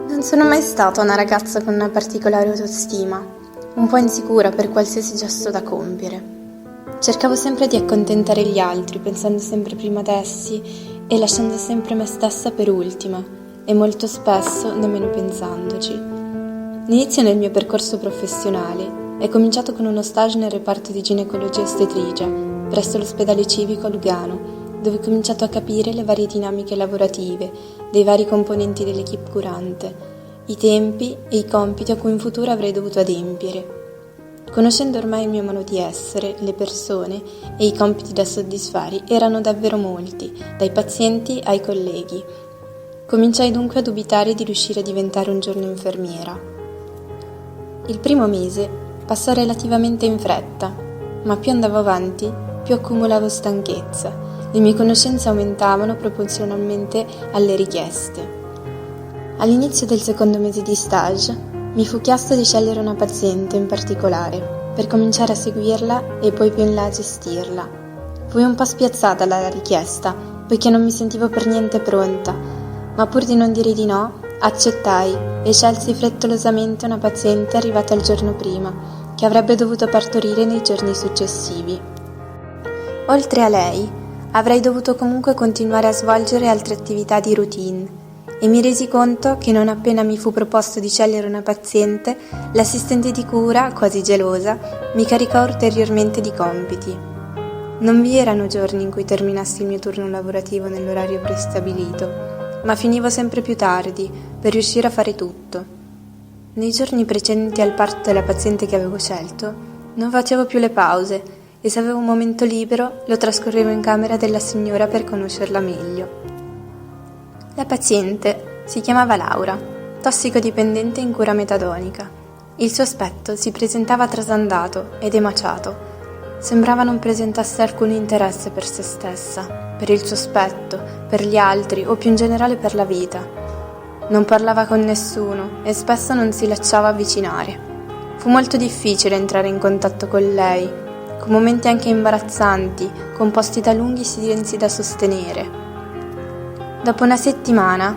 Non sono mai stata una ragazza con una particolare autostima, un po' insicura per qualsiasi gesto da compiere. Cercavo sempre di accontentare gli altri, pensando sempre prima ad essi e lasciando sempre me stessa per ultima, e molto spesso nemmeno pensandoci. L'inizio nel mio percorso professionale è cominciato con uno stage nel reparto di ginecologia ostetricia presso l'ospedale civico a Lugano, dove ho cominciato a capire le varie dinamiche lavorative dei vari componenti dell'equipe curante, i tempi e i compiti a cui in futuro avrei dovuto adempiere. Conoscendo ormai il mio modo di essere, le persone e i compiti da soddisfare erano davvero molti, dai pazienti ai colleghi. Cominciai dunque a dubitare di riuscire a diventare un giorno infermiera. Il primo mese passò relativamente in fretta, ma più andavo avanti, più accumulavo stanchezza. Le mie conoscenze aumentavano proporzionalmente alle richieste. All'inizio del secondo mese di stage mi fu chiesto di scegliere una paziente in particolare per cominciare a seguirla e poi più in là a gestirla. Fui un po' spiazzata dalla richiesta, poiché non mi sentivo per niente pronta, ma pur di non dire di no, accettai e scelsi frettolosamente una paziente arrivata il giorno prima, che avrebbe dovuto partorire nei giorni successivi. Oltre a lei, avrei dovuto comunque continuare a svolgere altre attività di routine e mi resi conto che non appena mi fu proposto di scegliere una paziente, l'assistente di cura, quasi gelosa, mi caricò ulteriormente di compiti. Non vi erano giorni in cui terminassi il mio turno lavorativo nell'orario prestabilito, ma finivo sempre più tardi per riuscire a fare tutto. Nei giorni precedenti al parto della paziente che avevo scelto, non facevo più le pause e se avevo un momento libero lo trascorrevo in camera della signora per conoscerla meglio. La paziente si chiamava Laura, tossicodipendente in cura metadonica. Il suo aspetto si presentava trasandato ed emaciato. Sembrava non presentasse alcun interesse per se stessa, per il suo aspetto, per gli altri o più in generale per la vita. Non parlava con nessuno e spesso non si lasciava avvicinare. Fu molto difficile entrare in contatto con lei, con momenti anche imbarazzanti, composti da lunghi silenzi da sostenere. Dopo una settimana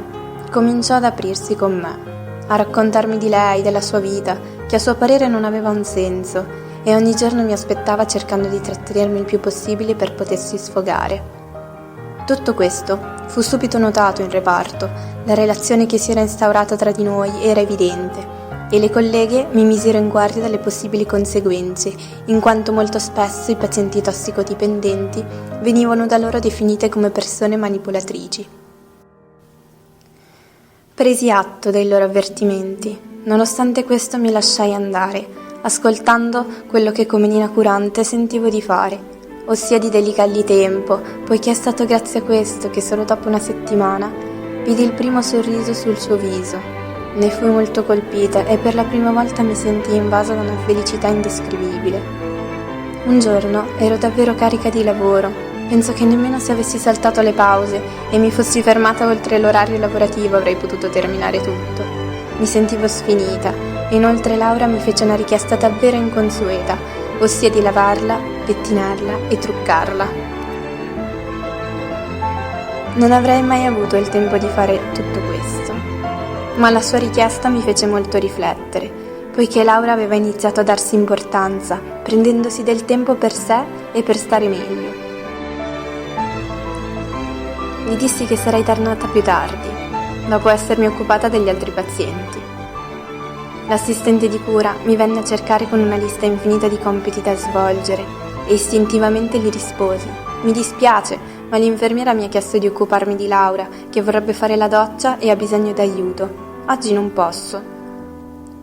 cominciò ad aprirsi con me, a raccontarmi di lei, della sua vita, che a suo parere non aveva un senso, e ogni giorno mi aspettava cercando di trattenermi il più possibile per potersi sfogare. Tutto questo fu subito notato in reparto, la relazione che si era instaurata tra di noi era evidente, e le colleghe mi misero in guardia dalle possibili conseguenze, in quanto molto spesso i pazienti tossicodipendenti venivano da loro definite come persone manipolatrici. Presi atto dei loro avvertimenti, nonostante questo mi lasciai andare, ascoltando quello che come nina curante sentivo di fare, ossia di dedicargli tempo, poiché è stato grazie a questo che solo dopo una settimana vidi il primo sorriso sul suo viso. Ne fui molto colpita e per la prima volta mi sentii invasa da una felicità indescrivibile. Un giorno ero davvero carica di lavoro. Penso che nemmeno se avessi saltato le pause e mi fossi fermata oltre l'orario lavorativo avrei potuto terminare tutto. Mi sentivo sfinita e inoltre Laura mi fece una richiesta davvero inconsueta, ossia di lavarla, pettinarla e truccarla. Non avrei mai avuto il tempo di fare tutto questo, ma la sua richiesta mi fece molto riflettere, poiché Laura aveva iniziato a darsi importanza, prendendosi del tempo per sé e per stare meglio. Gli dissi che sarei tornata più tardi, dopo essermi occupata degli altri pazienti. L'assistente di cura mi venne a cercare con una lista infinita di compiti da svolgere e istintivamente gli risposi: «Mi dispiace, ma l'infermiera mi ha chiesto di occuparmi di Laura, che vorrebbe fare la doccia e ha bisogno d'aiuto. Oggi non posso».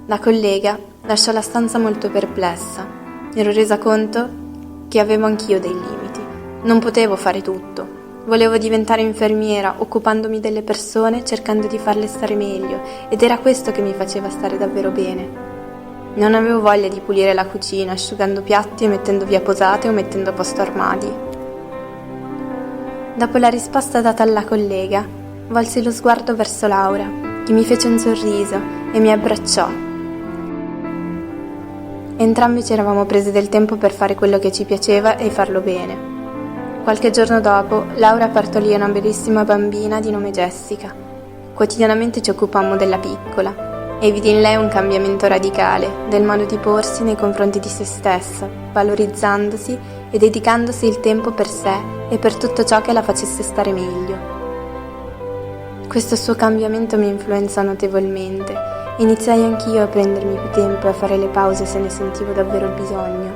La collega lasciò la stanza molto perplessa. Mi ero resa conto che avevo anch'io dei limiti. Non potevo fare tutto. Volevo diventare infermiera, occupandomi delle persone, cercando di farle stare meglio, ed era questo che mi faceva stare davvero bene. Non avevo voglia di pulire la cucina, asciugando piatti e mettendo via posate o mettendo a posto armadi. Dopo la risposta data alla collega, volsi lo sguardo verso Laura, che mi fece un sorriso e mi abbracciò. Entrambi ci eravamo presi del tempo per fare quello che ci piaceva e farlo bene. Qualche giorno dopo, Laura partorì una bellissima bambina di nome Jessica. Quotidianamente ci occupammo della piccola e vidi in lei un cambiamento radicale del modo di porsi nei confronti di se stessa, valorizzandosi e dedicandosi il tempo per sé e per tutto ciò che la facesse stare meglio. Questo suo cambiamento mi influenzò notevolmente. Iniziai anch'io a prendermi più tempo e a fare le pause se ne sentivo davvero il bisogno.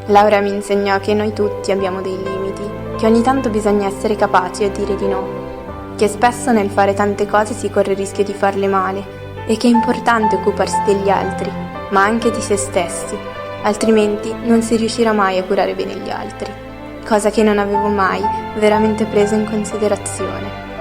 Laura mi insegnò che noi tutti abbiamo dei limiti, che ogni tanto bisogna essere capaci a dire di no, che spesso nel fare tante cose si corre il rischio di farle male e che è importante occuparsi degli altri, ma anche di se stessi, altrimenti non si riuscirà mai a curare bene gli altri, cosa che non avevo mai veramente preso in considerazione.